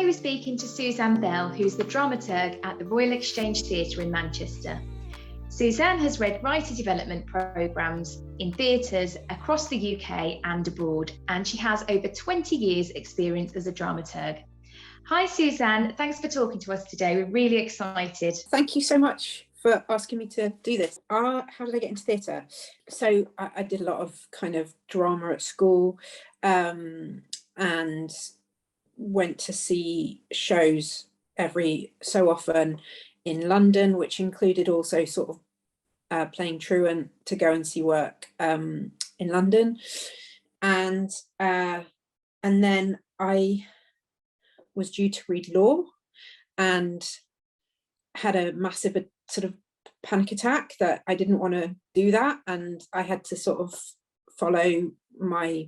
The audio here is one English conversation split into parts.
Today we're speaking to Suzanne Bell, who's the dramaturg at the Royal Exchange Theatre in Manchester. Suzanne has read writer development programmes in theatres across the UK and abroad, and she has over 20 years experience as a dramaturg. Hi Suzanne, thanks for talking to us today. We're really excited. Thank you so much for asking me to do this. How did I get into theatre? So I did a lot of kind of drama at school, and went to see shows every so often in London, which included also sort of playing truant to go and see work in London. And then I was due to read law and had a massive sort of panic attack that I didn't want to do that, and I had to sort of follow my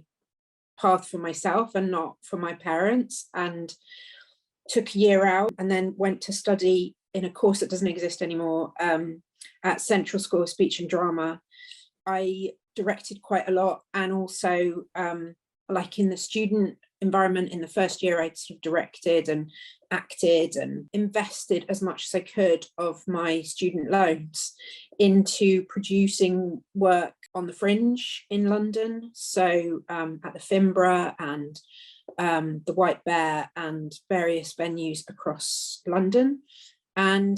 path for myself and not for my parents, and took a year out and then went to study in a course that doesn't exist anymore at Central School of Speech and Drama. I directed quite a lot, and also like in the student environment in the first year, I sort of directed and acted and invested as much as I could of my student loans into producing work on the Fringe in London, so at the Fimbra and the White Bear and various venues across London. And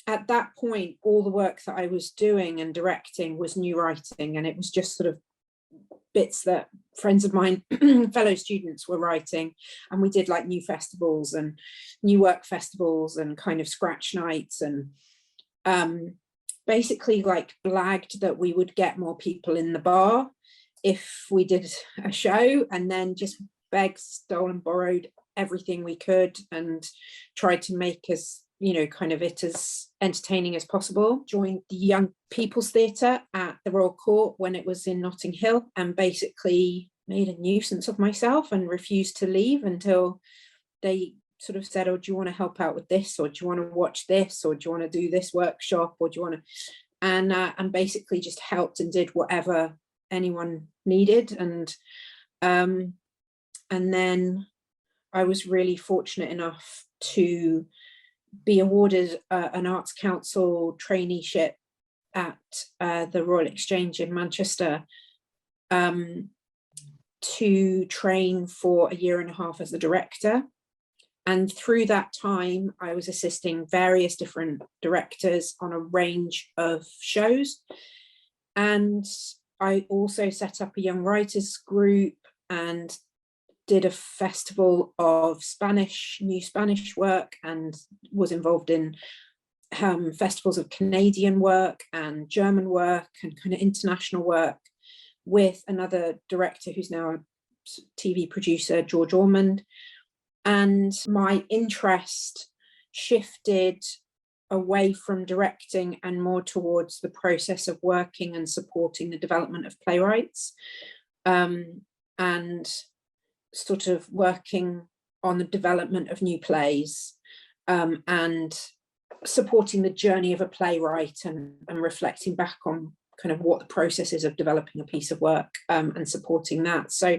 at that point, all the work that I was doing and directing was new writing, and it was just sort of bits that friends of mine, fellow students, were writing. And we did like new festivals and new work festivals and kind of scratch nights, and basically like blagged that we would get more people in the bar if we did a show, and then just begged, stole and borrowed everything we could and tried to make us, you know, kind of it as entertaining as possible. Joined the Young People's Theatre at the Royal Court when it was in Notting Hill, and basically made a nuisance of myself and refused to leave until they sort of said, oh, do you want to help out with this, or do you want to watch this, or do you want to do this workshop, or do you want to, and basically just helped and did whatever anyone needed. And then I was really fortunate enough to be awarded an Arts Council traineeship at the Royal Exchange in Manchester, to train for a year and a half as a director. And through that time, I was assisting various different directors on a range of shows. And I also set up a young writers group and did a festival of new Spanish work, and was involved in festivals of Canadian work and German work and kind of international work with another director who's now a TV producer, George Ormond. And my interest shifted away from directing and more towards the process of working and supporting the development of playwrights, and sort of working on the development of new plays, and supporting the journey of a playwright, and reflecting back on kind of what the process is of developing a piece of work, and supporting that. So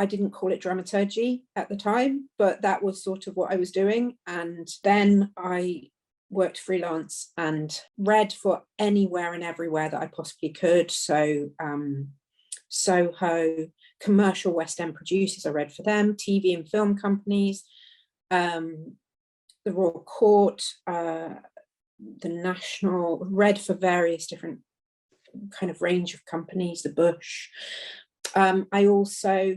I didn't call it dramaturgy at the time, but that was sort of what I was doing. And then I worked freelance and read for anywhere and everywhere that I possibly could. So Soho, commercial West End producers, I read for them, TV and film companies, the Royal Court, the National, read for various different kind of range of companies, the Bush. I also,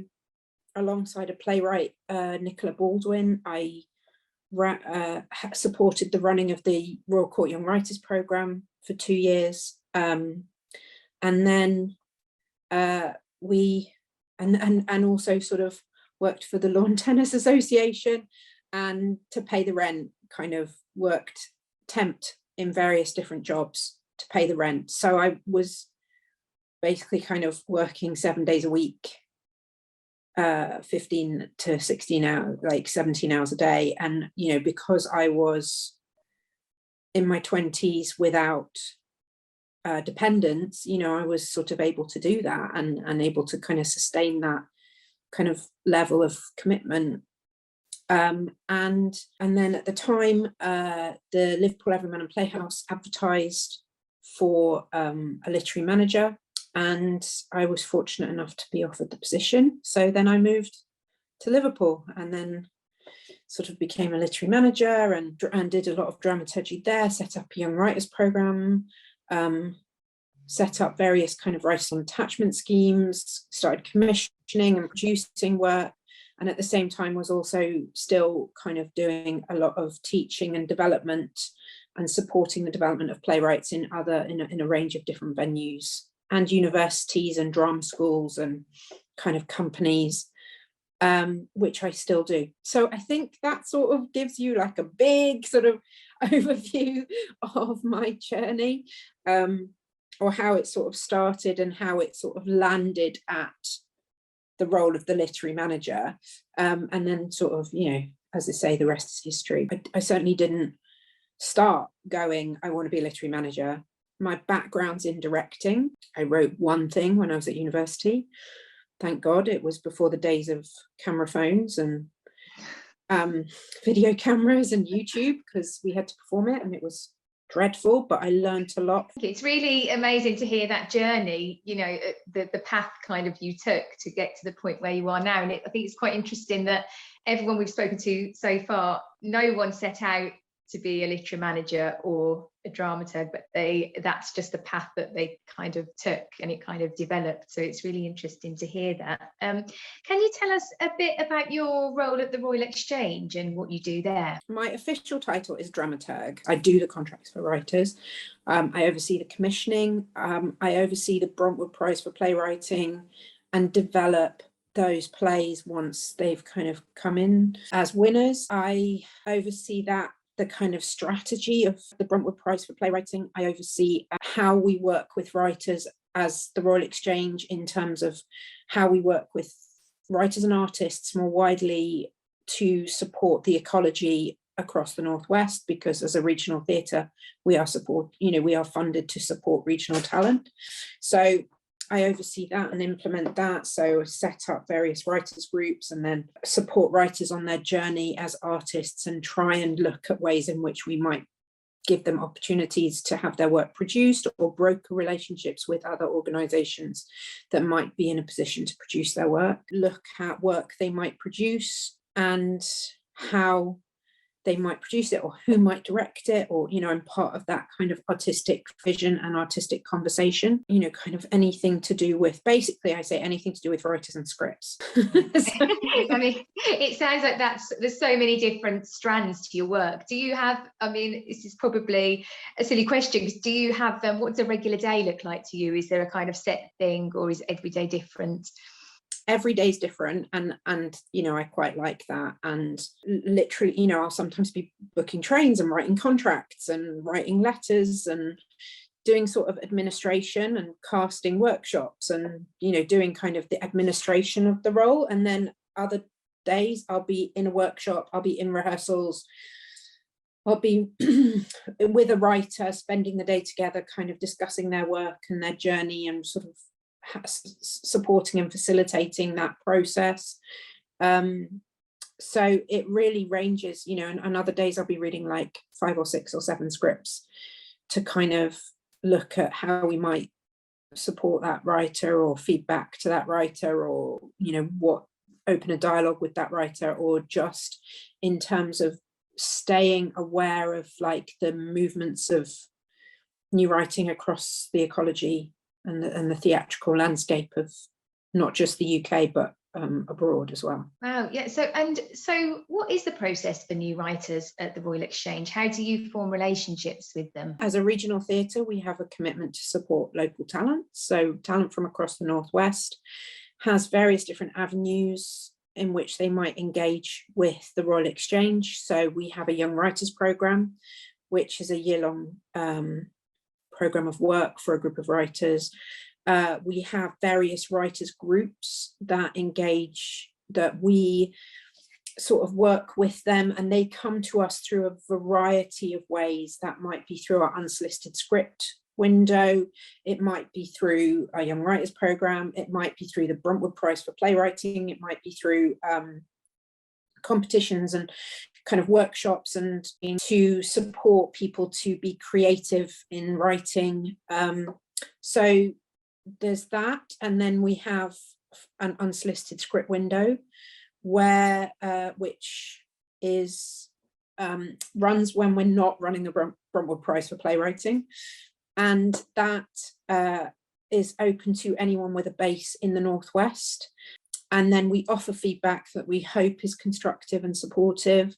alongside a playwright, Nicola Baldwin, I supported the running of the Royal Court Young Writers Programme for 2 years. And then we also sort of worked for the Lawn Tennis Association, and to pay the rent kind of temped in various different jobs to pay the rent. So I was basically kind of working 7 days a week, 15 to 16 hours, like 17 hours a day. And, you know, because I was in my 20s without dependence, you know, I was sort of able to do that and able to kind of sustain that kind of level of commitment And then at the time, the Liverpool Everyman and Playhouse advertised for a literary manager, and I was fortunate enough to be offered the position. So then I moved to Liverpool and then sort of became a literary manager and did a lot of dramaturgy there, set up a young writers program, set up various kind of writers on attachment schemes, started commissioning and producing work, and at the same time was also still kind of doing a lot of teaching and development and supporting the development of playwrights in a range of different venues and universities and drama schools and kind of companies, which I still do. So I think that sort of gives you like a big sort of overview of my journey, or how it sort of started and how it sort of landed at the role of the literary manager. And then sort of, you know, as I say, the rest is history. I certainly didn't start going, I want to be a literary manager. My background's in directing. I wrote one thing when I was at university. Thank God it was before the days of camera phones and video cameras and YouTube, because we had to perform it and it was dreadful, but I learned a lot. It's really amazing to hear that journey, you know, the path kind of you took to get to the point where you are now. And I think it's quite interesting that everyone we've spoken to so far, no one set out to be a literary manager or a dramaturg, but that's just the path that they kind of took and it kind of developed. So it's really interesting to hear that. Can you tell us a bit about your role at the Royal Exchange and what you do there? My official title is Dramaturg. I do the contracts for writers. I oversee the commissioning. I oversee the Bruntwood Prize for Playwriting and develop those plays once they've kind of come in as winners. I oversee that, the kind of strategy of the Bruntwood Prize for Playwriting. I oversee how we work with writers as the Royal Exchange in terms of how we work with writers and artists more widely to support the ecology across the Northwest, because as a regional theatre, we are funded to support regional talent. So I oversee that and implement that. So set up various writers groups and then support writers on their journey as artists and try and look at ways in which we might give them opportunities to have their work produced or broker relationships with other organisations that might be in a position to produce their work, look at work they might produce and how they might produce it or who might direct it, or, you know, I'm part of that kind of artistic vision and artistic conversation, you know, kind of anything to do with, basically I say anything to do with writers and scripts. I mean, it sounds like there's so many different strands to your work. Do you have, I mean, this is probably a silly question, because do you have, what's a regular day look like to you? Is there a kind of set thing or is every day different? Every day's different, and you know, I quite like that. And literally, you know, I'll sometimes be booking trains and writing contracts and writing letters and doing sort of administration and casting workshops and, you know, doing kind of the administration of the role. And then other days I'll be in a workshop, I'll be in rehearsals, I'll be with a writer, spending the day together, kind of discussing their work and their journey and sort of supporting and facilitating that process. So it really ranges, you know, and other days I'll be reading like 5 or 6 or 7 scripts to kind of look at how we might support that writer or feedback to that writer, or, you know, what, open a dialogue with that writer, or just in terms of staying aware of like the movements of new writing across the ecology and the theatrical landscape of not just the UK, but abroad as well. Wow, yeah. So what is the process for new writers at the Royal Exchange? How do you form relationships with them? As a regional theatre, we have a commitment to support local talent. So talent from across the Northwest has various different avenues in which they might engage with the Royal Exchange. So we have a young writers programme, which is a year-long programme of work for a group of writers. We have various writers groups that engage, that we sort of work with them, and they come to us through a variety of ways. That might be through our unsolicited script window, it might be through a young writers programme, it might be through the Bruntwood Prize for Playwriting, it might be through competitions and kind of workshops, and to support people to be creative in writing. So there's that, and then we have an unsolicited script window where which is runs when we're not running the Bruntwood Prize for Playwriting, and that is open to anyone with a base in the Northwest. And then we offer feedback that we hope is constructive and supportive.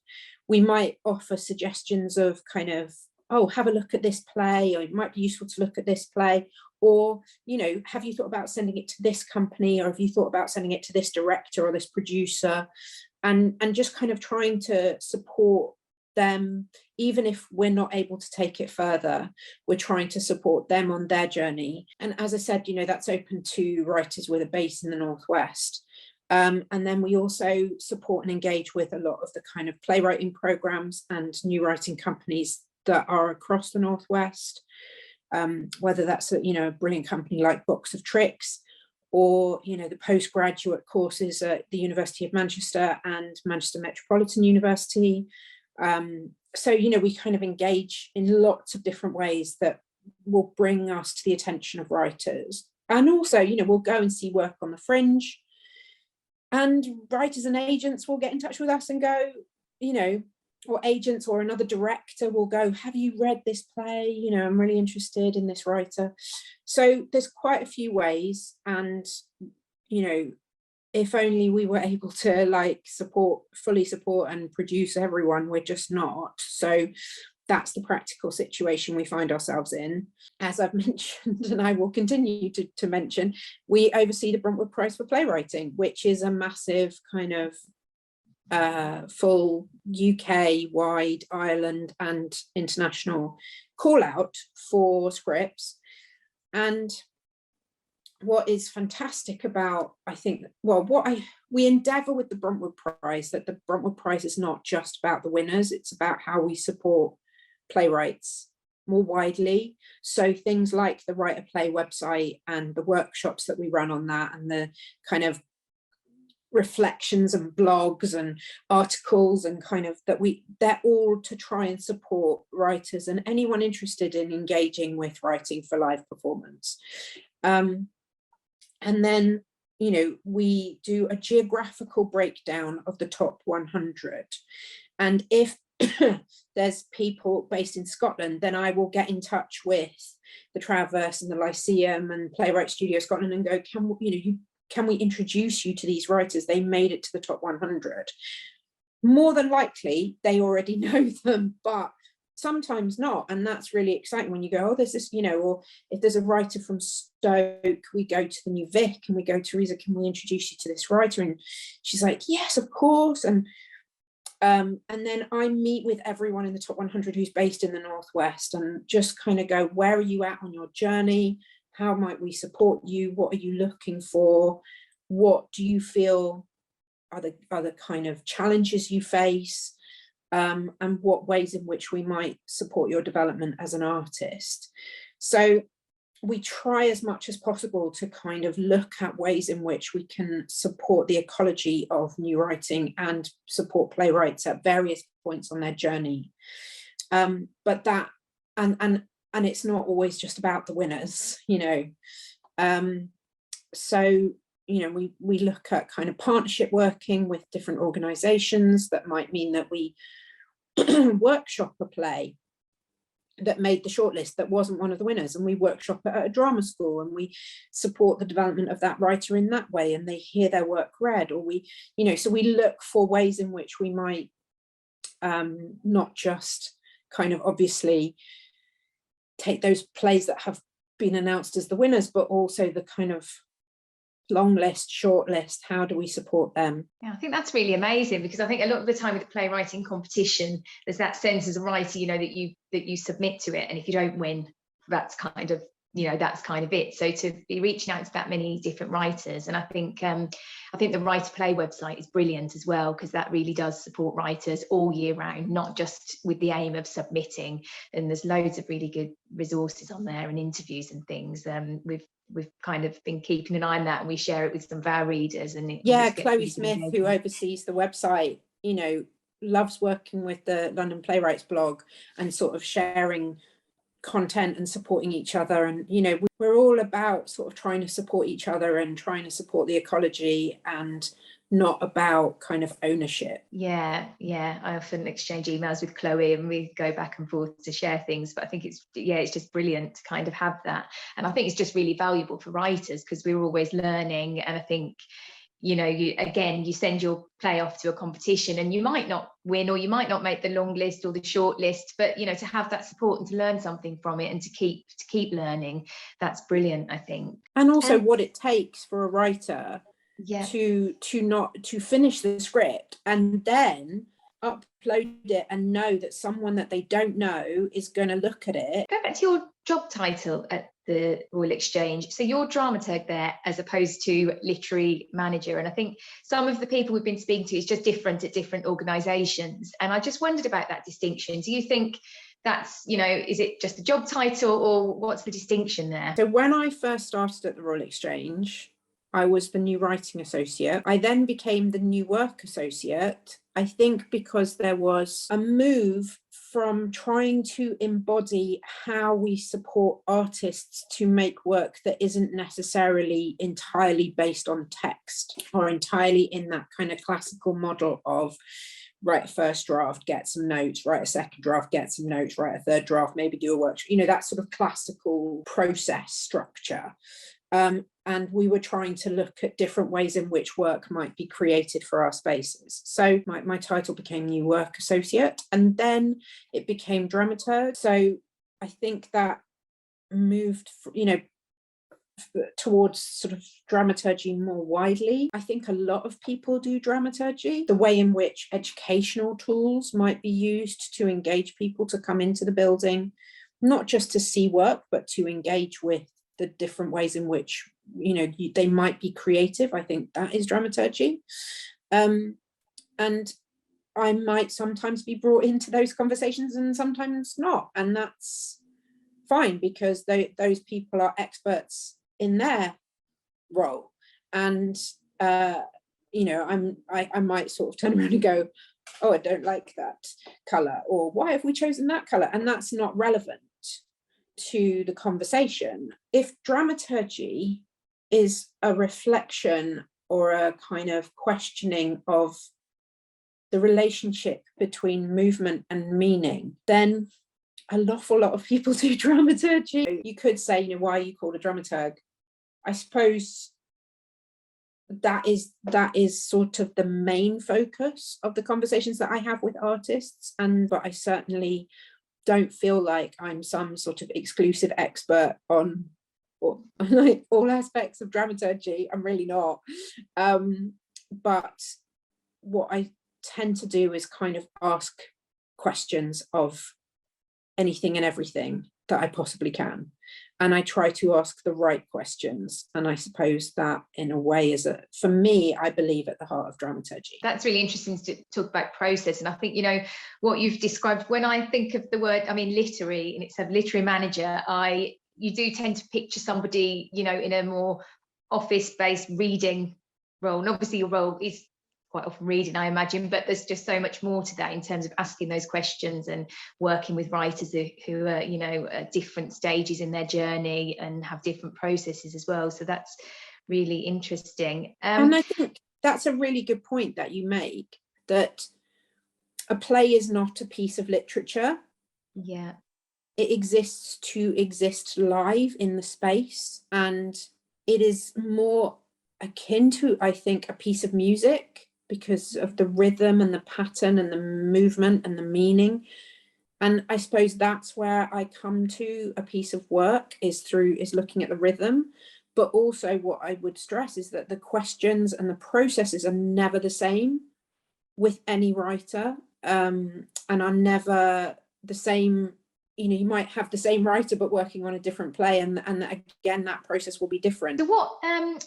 We might offer suggestions of kind of, oh, have a look at this play, or it might be useful to look at this play, or, you know, have you thought about sending it to this company, or have you thought about sending it to this director or this producer, and just kind of trying to support them. Even if we're not able to take it further, we're trying to support them on their journey. And as I said, you know, that's open to writers with a base in the Northwest. And then we also support and engage with a lot of the kind of playwriting programs and new writing companies that are across the Northwest, whether that's a brilliant company like Box of Tricks, or the postgraduate courses at the University of Manchester and Manchester Metropolitan University. So we kind of engage in lots of different ways that will bring us to the attention of writers. And also, we'll go and see work on the fringe, and writers and agents will get in touch with us and go, or agents or another director will go, have you read this play? I'm really interested in this writer. So there's quite a few ways, and, if only we were able to fully support and produce everyone, we're just not. So that's the practical situation we find ourselves in. As I've mentioned, and I will continue to mention, we oversee the Bruntwood Prize for Playwriting, which is a massive kind of full UK-wide, Ireland and international call out for scripts. And what is fantastic about, we endeavour with the Bruntwood Prize, that the Bruntwood Prize is not just about the winners, it's about how we support playwrights more widely. So things like the Write a Play website and the workshops that we run on that, and the kind of reflections and blogs and articles and kind of they're all to try and support writers and anyone interested in engaging with writing for live performance. And then, we do a geographical breakdown of the top 100. And if there's people based in Scotland, then I will get in touch with the Traverse and the Lyceum and Playwright Studio Scotland and go, can we introduce you to these writers? They made it to the top 100. More than likely, they already know them, but sometimes not. And that's really exciting when you go, oh, there's this, or if there's a writer from Stoke, we go to the New Vic and we go, Teresa, can we introduce you to this writer? And she's like, yes, of course. And then I meet with everyone in the top 100 who's based in the Northwest and just kind of go, where are you at on your journey? How might we support you? What are you looking for? What do you feel are the kind of challenges you face? And what ways in which we might support your development as an artist. So we try as much as possible to kind of look at ways in which we can support the ecology of new writing and support playwrights at various points on their journey. But that, and it's not always just about the winners, So, we look at kind of partnership working with different organizations. That might mean that we workshop a play that made the shortlist that wasn't one of the winners, and we workshop it at a drama school, and we support the development of that writer in that way, and they hear their work read, or we, so we look for ways in which we might not just kind of obviously take those plays that have been announced as the winners, but also the kind of long list, short list. How do we support them? Yeah, I think that's really amazing, because I think a lot of the time with the playwriting competition, there's that sense as a writer, that you submit to it, and if you don't win, that's kind of it. So to be reaching out to that many different writers, and I think the Write a Play website is brilliant as well, because that really does support writers all year round, not just with the aim of submitting. And there's loads of really good resources on there and interviews and things. We've kind of been keeping an eye on that, and we share it with some of our readers. And Chloe Smith, who oversees the website, you know, loves working with the London Playwrights blog and sort of sharing content and supporting each other. And, you know, we're all about sort of trying to support each other and trying to support the ecology, and not about kind of ownership. Yeah, I often exchange emails with Chloe and we go back and forth to share things, but I think it's just brilliant to kind of have that. And I think it's just really valuable for writers, because we're always learning. And I think, you know, you send your play off to a competition and you might not win, or you might not make the long list or the short list, but, you know, to have that support and to learn something from it and to keep learning, that's brilliant, I think. And also what it takes for a writer to finish the script and then upload it and know that someone that they don't know is going to look at it. Go back to your job title at the Royal Exchange. So you're dramaturg there as opposed to literary manager. And I think some of the people we've been speaking to is just different at different organisations. And I just wondered about that distinction. Do you think that's, you know, is it just a job title, or what's the distinction there? So when I first started at the Royal Exchange, I was the new writing associate. I then became the new work associate, I think because there was a move from trying to embody how we support artists to make work that isn't necessarily entirely based on text, or entirely in that kind of classical model of write a first draft, get some notes, write a second draft, get some notes, write a third draft, maybe do a workshop, you know, that sort of classical process structure. And we were trying to look at different ways in which work might be created for our spaces. So my title became New Work Associate, and then it became Dramaturg. So I think that moved, you know, towards sort of dramaturgy more widely. I think a lot of people do dramaturgy. The way in which educational tools might be used to engage people to come into the building, not just to see work, but to engage with the different ways in which, you know, they might be creative. I think that is dramaturgy. And I might sometimes be brought into those conversations and sometimes not. And that's fine, because those people are experts in their role. And, you know, I might sort of turn around and go, oh, I don't like that colour, or why have we chosen that colour? And that's not relevant to the conversation. If dramaturgy is a reflection or a kind of questioning of the relationship between movement and meaning, then an awful lot of people do dramaturgy. You could say, you know, why are you called a dramaturg? I suppose that is sort of the main focus of the conversations that I have with artists, but I certainly don't feel like I'm some sort of exclusive expert on like all aspects of dramaturgy. I'm really not. But what I tend to do is kind of ask questions of anything and everything that I possibly can. And I try to ask the right questions. And I suppose that in a way is, for me, I believe, at the heart of dramaturgy. That's really interesting to talk about process. And I think, you know, what you've described, when I think of the word, I mean, literary, and it's a literary manager, you do tend to picture somebody, you know, in a more office-based reading role. And obviously your role is quite often reading, I imagine, but there's just so much more to that in terms of asking those questions and working with writers who are, you know, at different stages in their journey and have different processes as well. So that's really interesting. And I think that's a really good point that you make, that a play is not a piece of literature. Yeah. It exists to exist live in the space, and it is more akin to, I think, a piece of music, because of the rhythm and the pattern and the movement and the meaning. And I suppose that's where I come to a piece of work, is looking at the rhythm. But also what I would stress is that the questions and the processes are never the same with any writer, and are never the same. You know, you might have the same writer but working on a different play, and again, that process will be different. So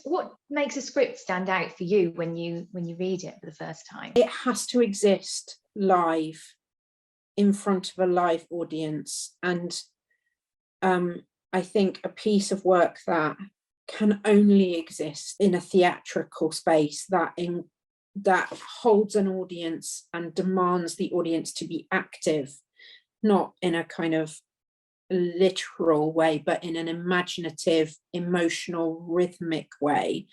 what makes a script stand out for you when you read it for the first time? It has to exist live in front of a live audience. And I think a piece of work that can only exist in a theatrical space, that that holds an audience and demands the audience to be active, not in a kind of literal way, but in an imaginative, emotional, rhythmic way,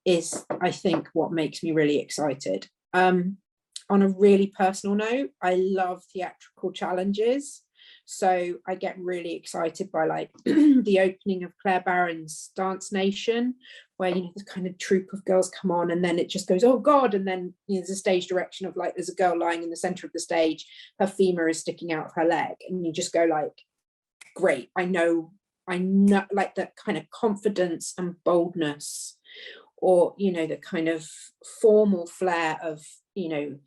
is, I think, what makes me really excited. On a really personal note, I love theatrical challenges. So I get really excited by like the opening of Claire Barron's Dance Nation, where, you know, this kind of troupe of girls come on and then it just goes, oh God. And then, you know, there's a stage direction of like, there's a girl lying in the center of the stage, her femur is sticking out of her leg. And you just go like, great, I know, like that kind of confidence and boldness, or, you know, the kind of formal flair of, you know,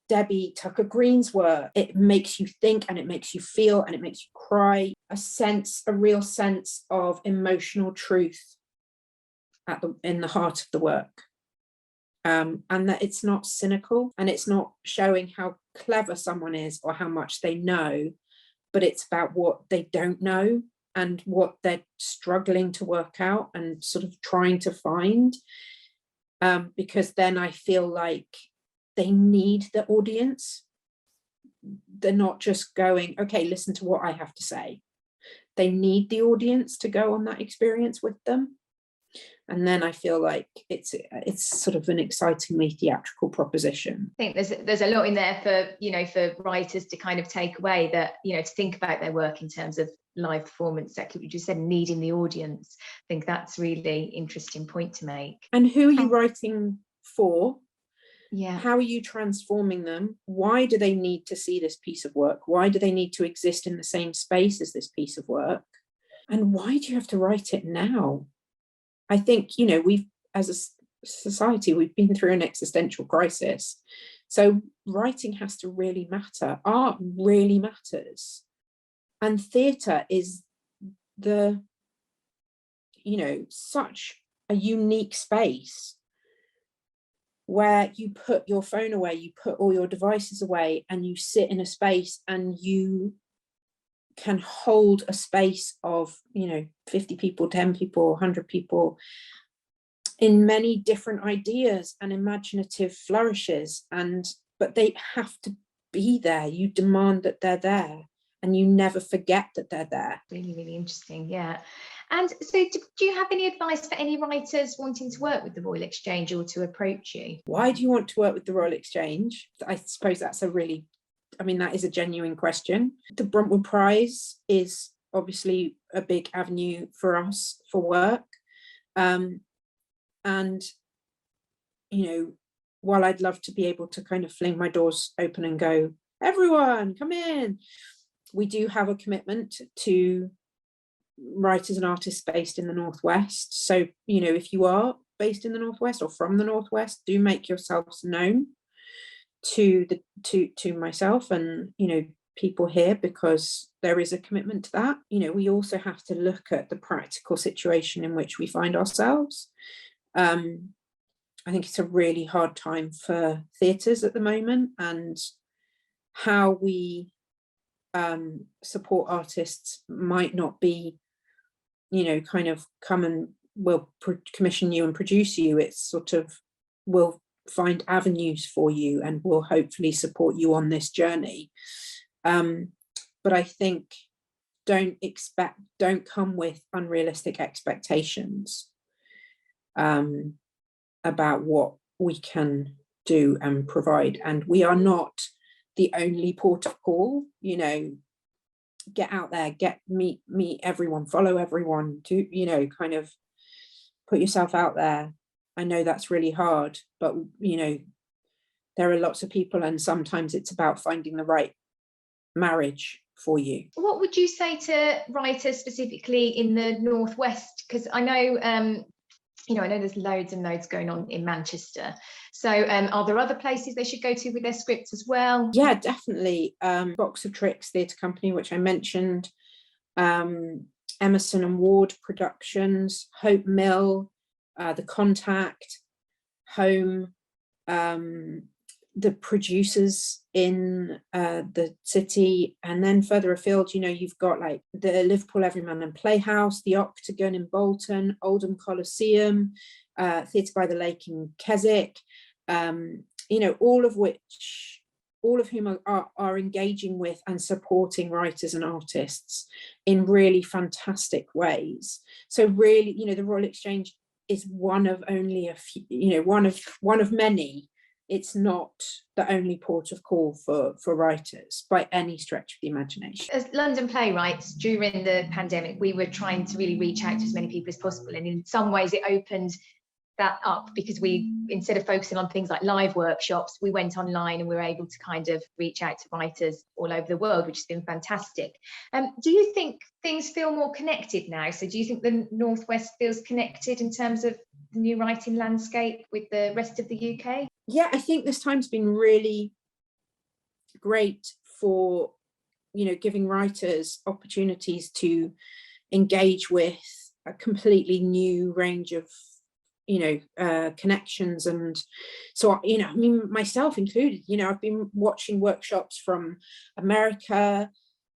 Debbie Tucker Green's work. It makes you think and it makes you feel and it makes you cry. A real sense of emotional truth in the heart of the work. And that it's not cynical and it's not showing how clever someone is or how much they know, but it's about what they don't know and what they're struggling to work out and sort of trying to find. Because then I feel like they need the audience. They're not just going, okay, listen to what I have to say. They need the audience to go on that experience with them. And then I feel like it's sort of an excitingly theatrical proposition. I think there's a lot in there for, you know, for writers to kind of take away, that, you know, to think about their work in terms of live performance, exactly what you just said, needing the audience. I think that's really interesting point to make. And who are you writing for? Yeah. How are you transforming them? Why do they need to see this piece of work? Why do they need to exist in the same space as this piece of work? And why do you have to write it now? I think, you know, we've, as a society, we've been through an existential crisis. So writing has to really matter. Art really matters. And theatre is the, you know, such a unique space where you put your phone away, you put all your devices away, and you sit in a space and you can hold a space of, you know, 50 people, 10 people, 100 people, in many different ideas and imaginative flourishes. But they have to be there. You demand that they're there and you never forget that they're there. Really, really interesting. Yeah. And so do you have any advice for any writers wanting to work with the Royal Exchange or to approach you? Why do you want to work with the Royal Exchange? I suppose that's that is a genuine question. The Bruntwood Prize is obviously a big avenue for us for work. And, you know, while I'd love to be able to kind of fling my doors open and go, everyone, come in, we do have a commitment to writers and artists based in the Northwest. So, you know, if you are based in the Northwest or from the Northwest, do make yourselves known to myself and, you know, people here, because there is a commitment to that. You know, we also have to look at the practical situation in which we find ourselves. I think it's a really hard time for theatres at the moment, and how we support artists might not be, you know, kind of come and we'll commission you and produce you. It's sort of, we'll find avenues for you and we'll hopefully support you on this journey. But I think don't come with unrealistic expectations about what we can do and provide. And we are not the only port of call. You know, get out there, meet everyone, follow everyone, do, you know, kind of put yourself out there. I know that's really hard, but, you know, there are lots of people, and sometimes it's about finding the right marriage for you. What would you say to writers specifically in the Northwest? Because I know, you know, I know there's loads and loads going on in Manchester. So are there other places they should go to with their scripts as well? Yeah, definitely. Box of Tricks Theatre Company, which I mentioned, Emerson and Ward Productions, Hope Mill, The Contact, Home, the producers in the city, and then further afield, you know, you've got like the Liverpool Everyman and Playhouse, the Octagon in Bolton, Oldham Coliseum, Theatre by the Lake in Keswick, all of whom are engaging with and supporting writers and artists in really fantastic ways. So really, the Royal Exchange is one of only a few, one of many. It's not the only port of call for writers by any stretch of the imagination. As London playwrights, during the pandemic, we were trying to really reach out to as many people as possible. And in some ways it opened that up, because we, instead of focusing on things like live workshops, we went online and we were able to kind of reach out to writers all over the world, which has been fantastic. Do you think things feel more connected now? So do you think the Northwest feels connected in terms of the new writing landscape with the rest of the UK? Yeah, I think this time's been really great for, giving writers opportunities to engage with a completely new range of connections. And so, myself included, I've been watching workshops from America,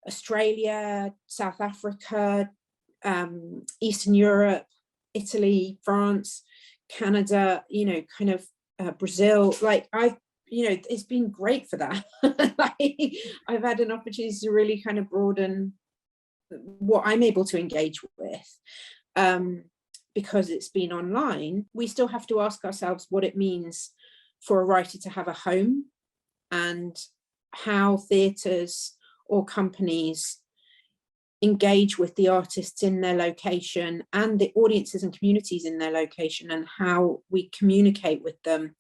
Australia, South Africa, Eastern Europe, Italy, France, Canada, Brazil. It's been great for that. I've had an opportunity to really kind of broaden what I'm able to engage with. Because it's been online, we still have to ask ourselves what it means for a writer to have a home, and how theatres or companies engage with the artists in their location and the audiences and communities in their location, and how we communicate with them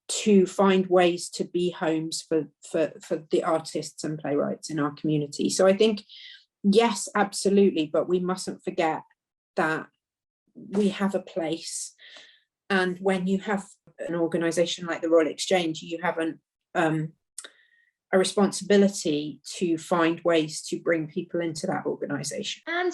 to find ways to be homes for the artists and playwrights in our community. So I think, yes, absolutely, but we mustn't forget that we have a place, and when you have an organisation like the Royal Exchange, you have a responsibility to find ways to bring people into that organisation. And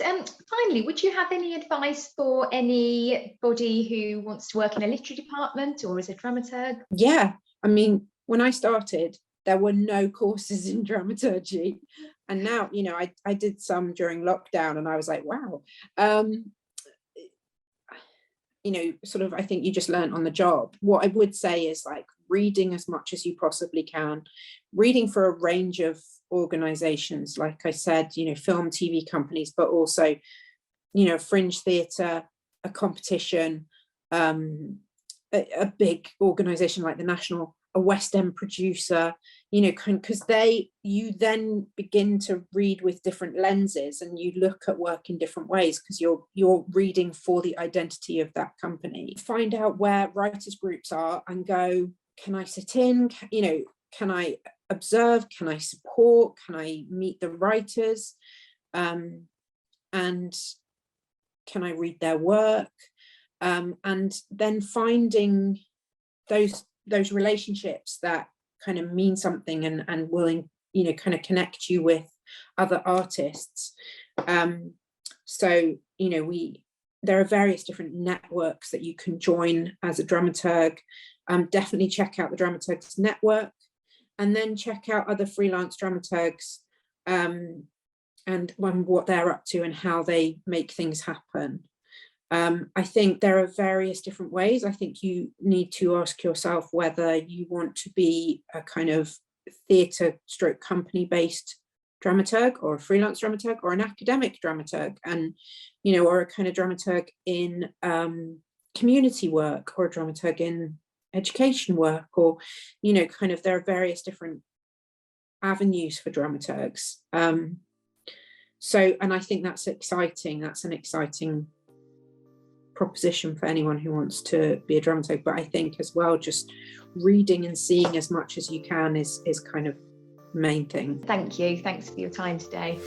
finally, would you have any advice for anybody who wants to work in a literary department or as a dramaturg? Yeah, when I started, there were no courses in dramaturgy, and now, I did some during lockdown, and I was like, wow. I think you just learn on the job. What I would say is reading as much as you possibly can, reading for a range of organizations, like I said, film, TV companies, but also, fringe theatre, a competition, a big organization like the National, a West End producer, because you then begin to read with different lenses, and you look at work in different ways, because you're reading for the identity of that company. Find out where writers' groups are and go, can I sit in? Can I observe? Can I support? Can I meet the writers? And can I read their work? And then finding those relationships that kind of mean something and will kind of connect you with other artists. There are various different networks that you can join as a dramaturg. Definitely check out the Dramaturgs network, and then check out other freelance dramaturgs and what they're up to and how they make things happen. I think there are various different ways. I think you need to ask yourself whether you want to be a kind of theatre / company based dramaturg, or a freelance dramaturg, or an academic dramaturg, and or a kind of dramaturg in community work, or a dramaturg in education work, or there are various different avenues for dramaturgs. And I think that's exciting. That's an exciting proposition for anyone who wants to be a dramaturg. But I think as well, just reading and seeing as much as you can is kind of the main thing. Thank you. Thanks for your time today.